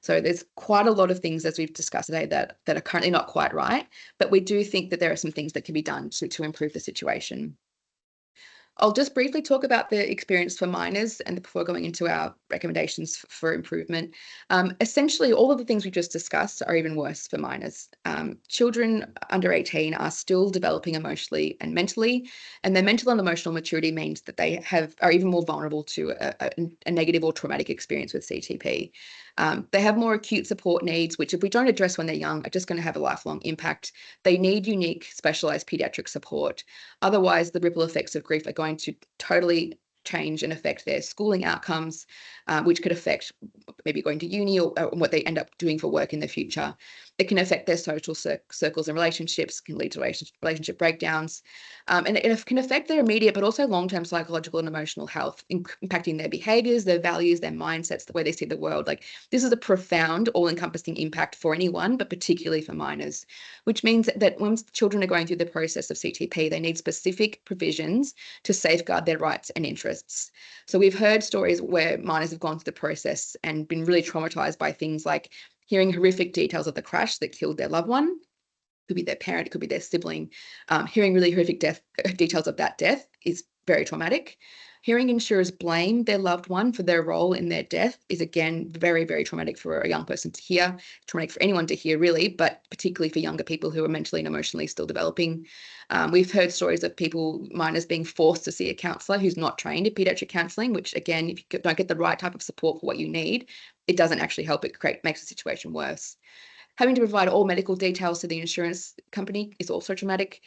So there's quite a lot of things, as we've discussed today, that are currently not quite right, but we do think that there are some things that can be done to improve the situation. I'll just briefly talk about the experience for minors and before going into our recommendations for improvement. Essentially, all of the things we just discussed are even worse for minors. Children under 18 are still developing emotionally and mentally, and their mental and emotional maturity means that they are even more vulnerable to a negative or traumatic experience with CTP. They have more acute support needs, which if we don't address when they're young, are just going to have a lifelong impact. They need unique, specialized pediatric support. Otherwise, the ripple effects of grief are going to totally change and affect their schooling outcomes, which could affect maybe going to uni or what they end up doing for work in the future. It can affect their social circles and relationships, can lead to relationship breakdowns, and it can affect their immediate but also long-term psychological and emotional health, impacting their behaviors, their values, their mindsets, the way they see the world. Like, this is a profound, all-encompassing impact for anyone, but particularly for minors, which means that when children are going through the process of CTP, they need specific provisions to safeguard their rights and interests. So we've heard stories where minors have gone through the process and been really traumatized by things like hearing horrific details of the crash that killed their loved one. It could be their parent, it could be their sibling. Hearing really horrific details of that death is very traumatic. Hearing insurers blame their loved one for their role in their death is, again, very, very traumatic for a young person to hear, traumatic for anyone to hear, really, but particularly for younger people who are mentally and emotionally still developing. We've heard stories of minors being forced to see a counsellor who's not trained in paediatric counselling, which, again, if you don't get the right type of support for what you need, it doesn't actually help. It makes the situation worse. Having to provide all medical details to the insurance company is also traumatic,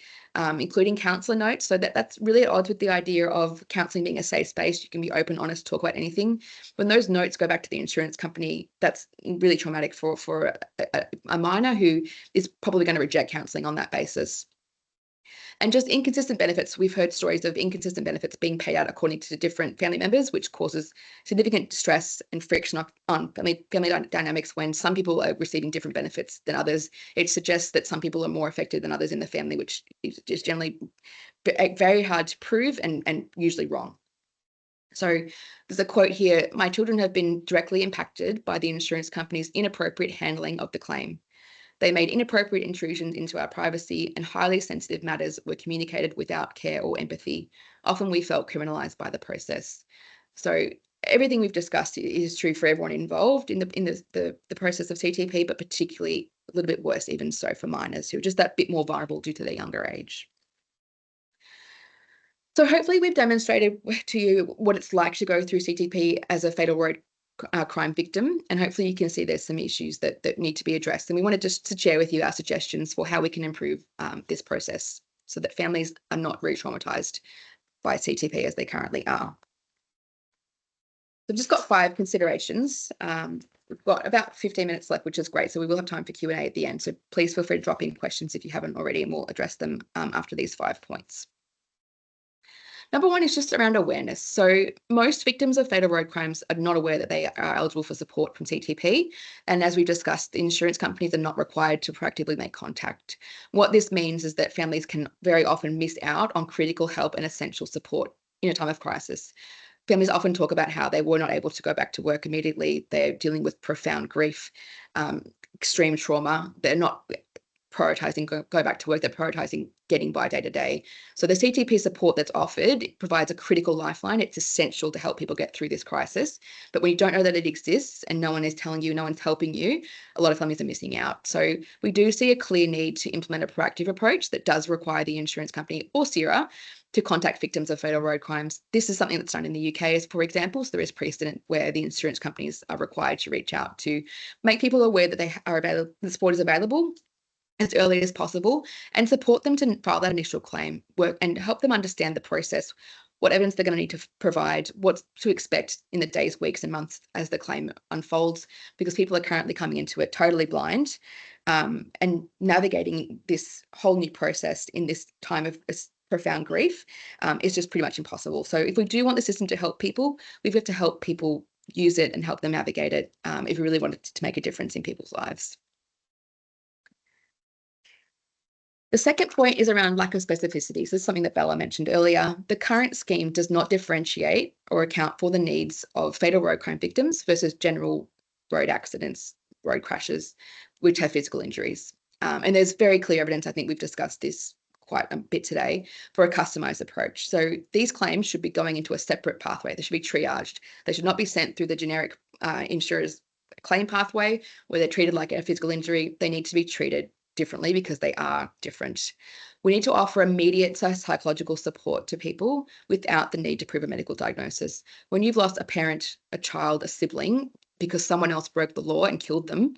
including counsellor notes. So that's really at odds with the idea of counselling being a safe space. You can be open, honest, talk about anything. When those notes go back to the insurance company, that's really traumatic for a minor who is probably going to reject counselling on that basis. And just inconsistent benefits. We've heard stories of inconsistent benefits being paid out according to different family members, which causes significant stress and friction on family dynamics when some people are receiving different benefits than others. It suggests that some people are more affected than others in the family, which is generally very hard to prove and usually wrong. So there's a quote here: "My children have been directly impacted by the insurance company's inappropriate handling of the claim. They made inappropriate intrusions into our privacy, and highly sensitive matters were communicated without care or empathy. Often we felt criminalized by the process." So everything we've discussed is true for everyone involved in the process of CTP, but particularly a little bit worse even so for minors who are just that bit more vulnerable due to their younger age. So hopefully we've demonstrated to you what it's like to go through CTP as a fatal road crime victim, and hopefully you can see there's some issues that need to be addressed. And we wanted just to share with you our suggestions for how we can improve this process so that families are not re-traumatized by CTP as they currently are. So I've just got 5 considerations. We've got about 15 minutes left, which is great. So we will have time for Q&A at the end. So please feel free to drop in questions if you haven't already, and we'll address them after these 5 points. Number 1 is just around awareness. So most victims of fatal road crimes are not aware that they are eligible for support from CTP. And as we discussed, the insurance companies are not required to proactively make contact. What this means is that families can very often miss out on critical help and essential support in a time of crisis. Families often talk about how they were not able to go back to work immediately. They're dealing with profound grief, extreme trauma. They're not prioritizing go back to work. They're prioritizing getting by day to day. So the CTP support that's offered provides a critical lifeline. It's essential to help people get through this crisis. But when you don't know that it exists and no one is telling you, no one's helping you, a lot of families are missing out. So we do see a clear need to implement a proactive approach that does require the insurance company or CIRA to contact victims of fatal road crimes. This is something that's done in the UK, as for example. So there is precedent where the insurance companies are required to reach out to make people aware that they are available, the support is available as early as possible, and support them to file that initial claim, work and help them understand the process, what evidence they're going to need to provide, what to expect in the days, weeks and months as the claim unfolds, because people are currently coming into it totally blind, and navigating this whole new process in this time of profound grief is just pretty much impossible. So if we do want the system to help people, we've got to help people use it and help them navigate it if we really want it to make a difference in people's lives. The second point is around lack of specificity. So this is something that Bella mentioned earlier. The current scheme does not differentiate or account for the needs of fatal road crime victims versus general road accidents, road crashes, which have physical injuries. And there's very clear evidence, I think we've discussed this quite a bit today, for a customised approach. So these claims should be going into a separate pathway. They should be triaged. They should not be sent through the generic insurer's claim pathway where they're treated like a physical injury. They need to be treated differently because they are different. We need to offer immediate psychological support to people without the need to prove a medical diagnosis. When you've lost a parent, a child, a sibling because someone else broke the law and killed them,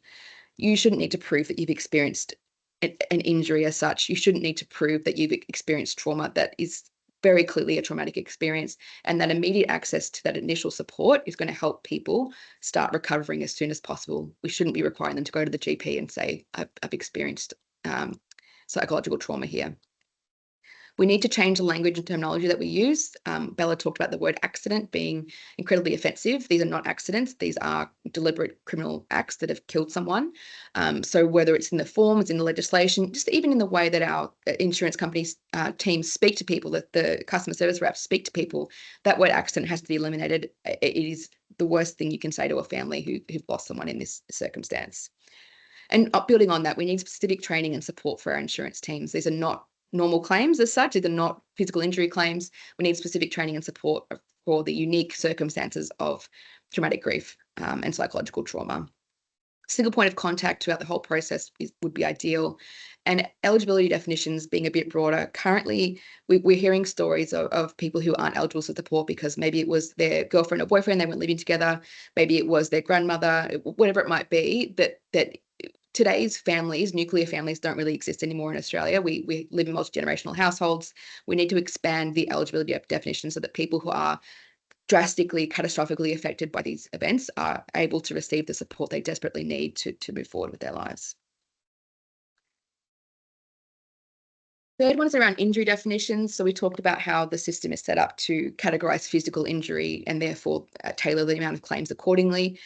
you shouldn't need to prove that you've experienced an injury as such. You shouldn't need to prove that you've experienced trauma that is very clearly a traumatic experience, and that immediate access to that initial support is going to help people start recovering as soon as possible. We shouldn't be requiring them to go to the GP and say, I've experienced psychological trauma here. We need to change the language and terminology that we use. Bella talked about the word accident being incredibly offensive. These are not accidents. These are deliberate criminal acts that have killed someone. So whether it's in the forms, in the legislation, just even in the way that our insurance companies teams speak to people, that the customer service reps speak to people, that word accident has to be eliminated. It is the worst thing you can say to a family who've lost someone in this circumstance. And building on that, we need specific training and support for our insurance teams. These are not normal claims as such. These are not physical injury claims. We need specific training and support for the unique circumstances of traumatic grief and psychological trauma. Single point of contact throughout the whole process would be ideal. And eligibility definitions being a bit broader. Currently, we're hearing stories of people who aren't eligible for support because maybe it was their girlfriend or boyfriend, they weren't living together. Maybe it was their grandmother, whatever it might be, that today's families, nuclear families, don't really exist anymore in Australia. We live in multi-generational households. We need to expand the eligibility definition so that people who are drastically, catastrophically affected by these events are able to receive the support they desperately need to move forward with their lives. Third one is around injury definitions. So we talked about how the system is set up to categorise physical injury and therefore tailor the amount of claims accordingly.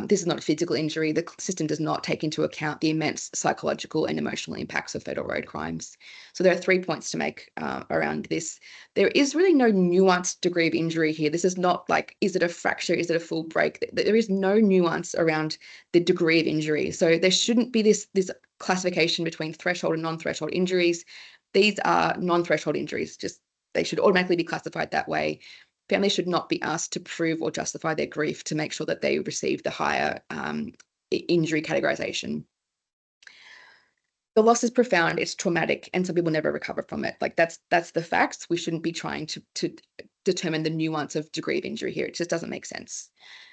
This is not a physical injury. The system does not take into account the immense psychological and emotional impacts of fatal road crimes. So there are 3 points to make around this. There is really no nuanced degree of injury here. This is not like, is it a fracture? Is it a full break? There is no nuance around the degree of injury. So there shouldn't be this classification between threshold and non-threshold injuries. These are non-threshold injuries, just they should automatically be classified that way. Families should not be asked to prove or justify their grief to make sure that they receive the higher injury categorization. The loss is profound, it's traumatic, and some people never recover from it. Like that's the facts. We shouldn't be trying to determine the nuance of degree of injury here. It just doesn't make sense.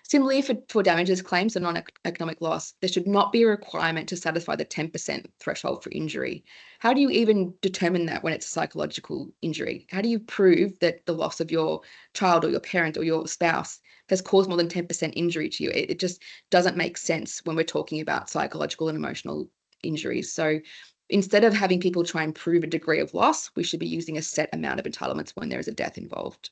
Similarly, for damages claims and non-economic loss, there should not be a requirement to satisfy the 10% threshold for injury. How do you even determine that when it's a psychological injury? How do you prove that the loss of your child or your parent or your spouse has caused more than 10% injury to you? It just doesn't make sense when we're talking about psychological and emotional injuries. So instead of having people try and prove a degree of loss, we should be using a set amount of entitlements when there is a death involved.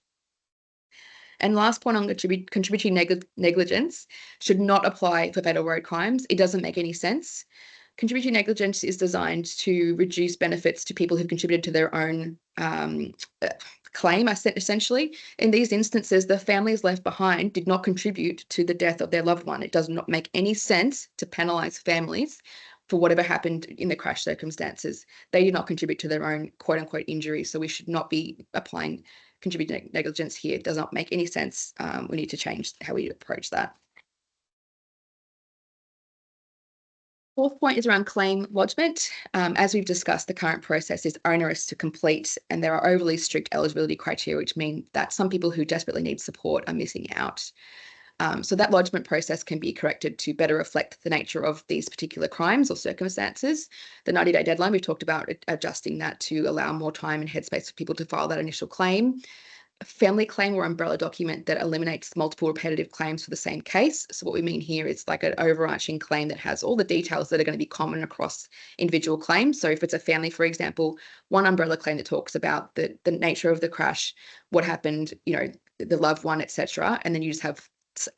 And last point on contributory negligence should not apply for fatal road crimes. It doesn't make any sense. Contributory negligence is designed to reduce benefits to people who've contributed to their own claim, essentially. In these instances, the families left behind did not contribute to the death of their loved one. It does not make any sense to penalise families for whatever happened in the crash circumstances. They did not contribute to their own quote-unquote injury, so we should not be applying contributory negligence here. It does not make any sense. We need to change how we approach that. Fourth point is around claim lodgement. As we've discussed, the current process is onerous to complete, and there are overly strict eligibility criteria, which mean that some people who desperately need support are missing out. So that lodgement process can be corrected to better reflect the nature of these particular crimes or circumstances. The 90-day deadline, we've talked about adjusting that to allow more time and headspace for people to file that initial claim. A family claim or umbrella document that eliminates multiple repetitive claims for the same case. So what we mean here is like an overarching claim that has all the details that are going to be common across individual claims. So if it's a family, for example, one umbrella claim that talks about the nature of the crash, what happened, the loved one, etc. And then you just have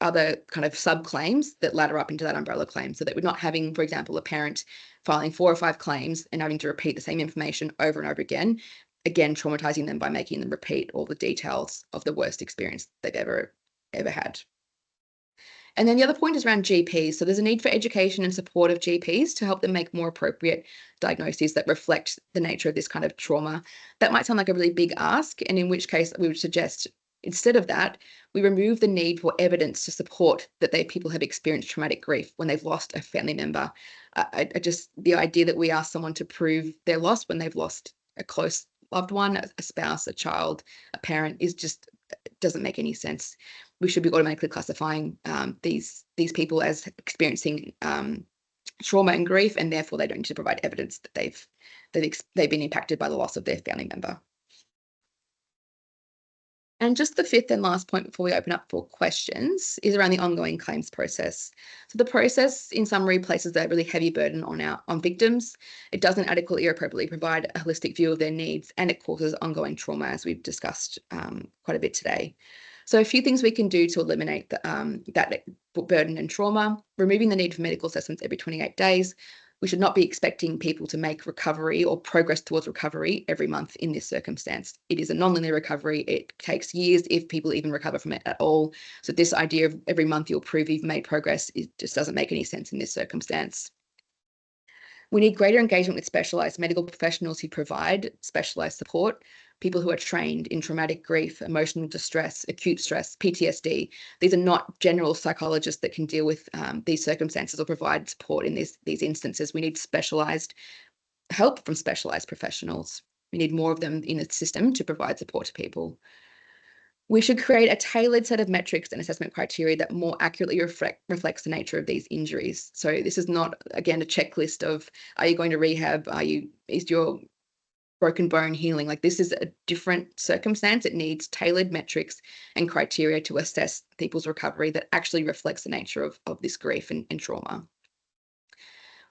other kind of subclaims that ladder up into that umbrella claim, so that we're not having, for example, a parent filing 4 or 5 claims and having to repeat the same information over and over again, traumatizing them by making them repeat all the details of the worst experience they've ever had. And then the other point is around GPs. So there's a need for education and support of GPs to help them make more appropriate diagnoses that reflect the nature of this kind of trauma. That might sound like a really big ask, and in which case we would suggest instead of that, we remove the need for evidence to support that people have experienced traumatic grief when they've lost a family member. The idea that we ask someone to prove their loss when they've lost a close loved one, a spouse, a child, a parent, doesn't make any sense. We should be automatically classifying these people as experiencing trauma and grief, and therefore they don't need to provide evidence that they've been impacted by the loss of their family member. And just the fifth and last point before we open up for questions is around the ongoing claims process. So the process, in summary, places a really heavy burden on victims. It doesn't adequately or appropriately provide a holistic view of their needs, and it causes ongoing trauma, as we've discussed quite a bit today. So a few things we can do to eliminate that burden and trauma: removing the need for medical assessments every 28 days. We should not be expecting people to make recovery or progress towards recovery every month in this circumstance. It is a non-linear recovery. It takes years if people even recover from it at all. So this idea of every month you'll prove you've made progress, it just doesn't make any sense in this circumstance. We need greater engagement with specialised medical professionals who provide specialised support, people who are trained in traumatic grief, emotional distress, acute stress, PTSD. These are not general psychologists that can deal with these circumstances or provide support in these instances. We need specialised help from specialised professionals. We need more of them in the system to provide support to people. We should create a tailored set of metrics and assessment criteria that more accurately reflects the nature of these injuries. So this is not, again, a checklist of, are you going to rehab? Is your broken bone healing? Like, this is a different circumstance. It needs tailored metrics and criteria to assess people's recovery that actually reflects the nature of this grief and trauma.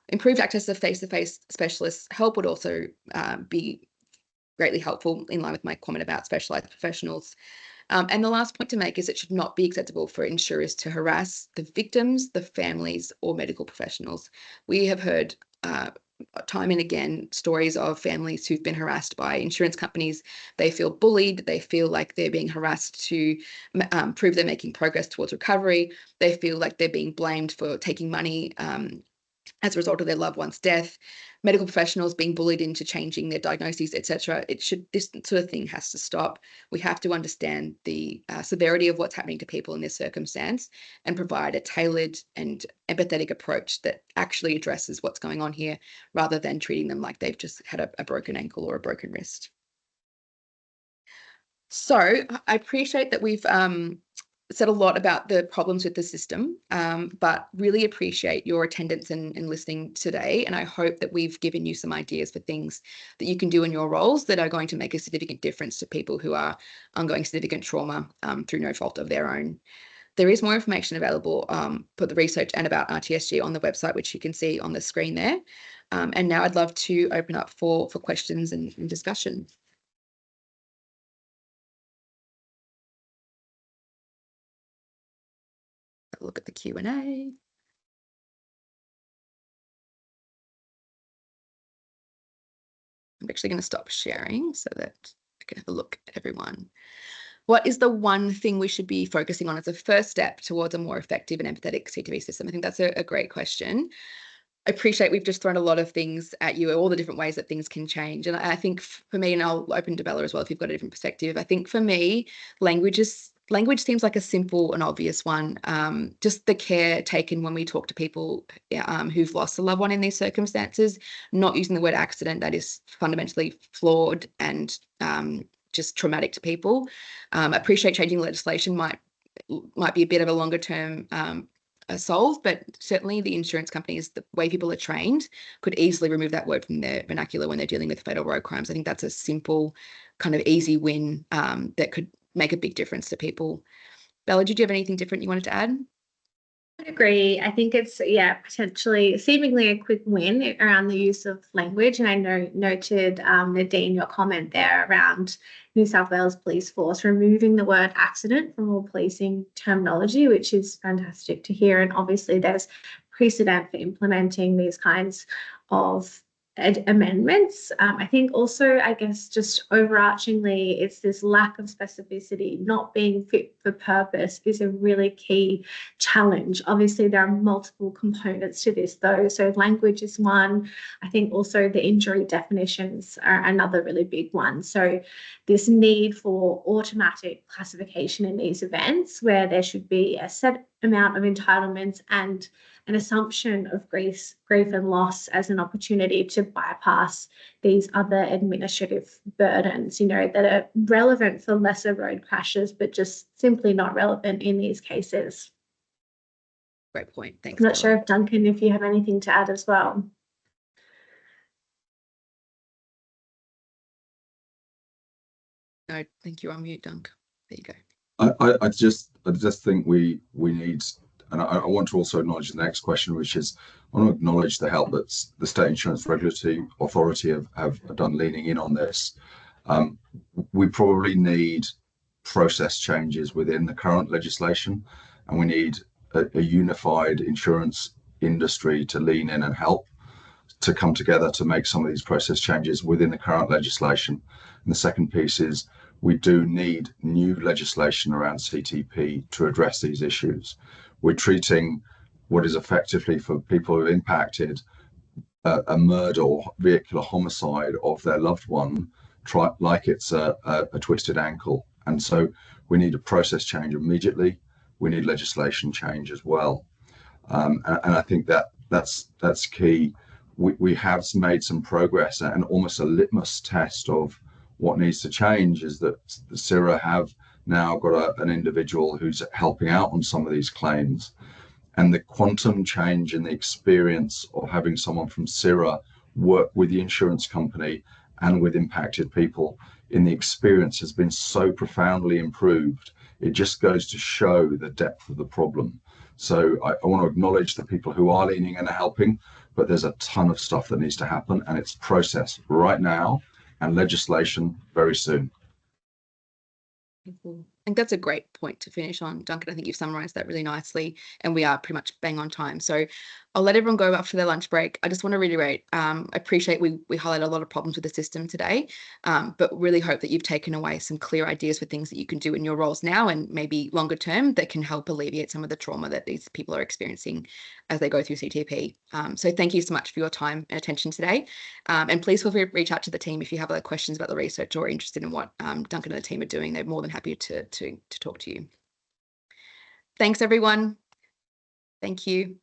Improved access to face-to-face specialist help would also be greatly helpful, in line with my comment about specialised professionals. And the last point to make is it should not be acceptable for insurers to harass the victims, the families, or medical professionals. We have heard time and again stories of families who've been harassed by insurance companies. They feel bullied. They feel like they're being harassed to prove they're making progress towards recovery. They feel like they're being blamed for taking money as a result of their loved one's death. Medical professionals being bullied into changing their diagnoses, etc. This sort of thing has to stop. We have to understand the severity of what's happening to people in this circumstance and provide a tailored and empathetic approach that actually addresses what's going on here, rather than treating them like they've just had a broken ankle or a broken wrist. So I appreciate that we've said a lot about the problems with the system, but really appreciate your attendance and listening today. And I hope that we've given you some ideas for things that you can do in your roles that are going to make a significant difference to people who are undergoing significant trauma through no fault of their own. There is more information available for the research and about RTSG on the website, which you can see on the screen there. And now I'd love to open up for questions and discussion. Look at the Q&A. I'm actually going to stop sharing so that I can have a look at everyone. What is the one thing we should be focusing on as a first step towards a more effective and empathetic CTP system? I think that's a great question. I appreciate we've just thrown a lot of things at you, all the different ways that things can change. And I think for me, and I'll open to Bella as well if you've got a different perspective, I think for me, language seems like a simple and obvious one. Just the care taken when we talk to people who've lost a loved one in these circumstances, not using the word accident, that is fundamentally flawed and just traumatic to people. I appreciate changing legislation might be a bit of a longer term solve, but certainly the insurance companies, the way people are trained, could easily remove that word from their vernacular when they're dealing with fatal road crimes. I think that's a simple, kind of easy win that could make a big difference to people. Bella, did you have anything different you wanted to add? I agree. I think it's, potentially seemingly a quick win around the use of language. And I noted, Nadine, your comment there around New South Wales Police Force removing the word accident from all policing terminology, which is fantastic to hear. And obviously there's precedent for implementing these kinds of amendments. I think also, I guess, just overarchingly, it's this lack of specificity, not being fit for purpose is a really key challenge. Obviously, there are multiple components to this, though. So language is one. I think also the injury definitions are another really big one. So this need for automatic classification in these events where there should be a set amount of entitlements and an assumption of grief and loss as an opportunity to bypass these other administrative burdens, that are relevant for lesser road crashes, but just simply not relevant in these cases. Great point. Thanks. I'm not sure if Duncan, if you have anything to add as well. No, I think you're on mute, Dunk. There you go. I just think we need, and I want to also acknowledge the next question, which is I want to acknowledge the help that the State Insurance Regulatory Authority have done leaning in on this. We probably need process changes within the current legislation, and we need a unified insurance industry to lean in and help to come together to make some of these process changes within the current legislation. And the second piece is we do need new legislation around CTP to address these issues. We're treating what is effectively, for people who are impacted, a murder or vehicular homicide of their loved one like it's a twisted ankle. And so we need a process change immediately. We need legislation change as well. And I think that's key. We have made some progress, and almost a litmus test of what needs to change is that the CIRA have now got an individual who's helping out on some of these claims. And the quantum change in the experience of having someone from CIRA work with the insurance company and with impacted people in the experience has been so profoundly improved. It just goes to show the depth of the problem. So I want to acknowledge the people who are leaning and are helping, but there's a ton of stuff that needs to happen, and it's process right now and legislation very soon. I think that's a great point to finish on, Duncan. I think you've summarised that really nicely, and we are pretty much bang on time. So I'll let everyone go after their lunch break. I just want to reiterate, I appreciate we highlight a lot of problems with the system today, but really hope that you've taken away some clear ideas for things that you can do in your roles now and maybe longer term that can help alleviate some of the trauma that these people are experiencing as they go through CTP. So thank you so much for your time and attention today. And please feel free to reach out to the team if you have other questions about the research or interested in what Duncan and the team are doing. They're more than happy to talk to you. Thanks, everyone. Thank you.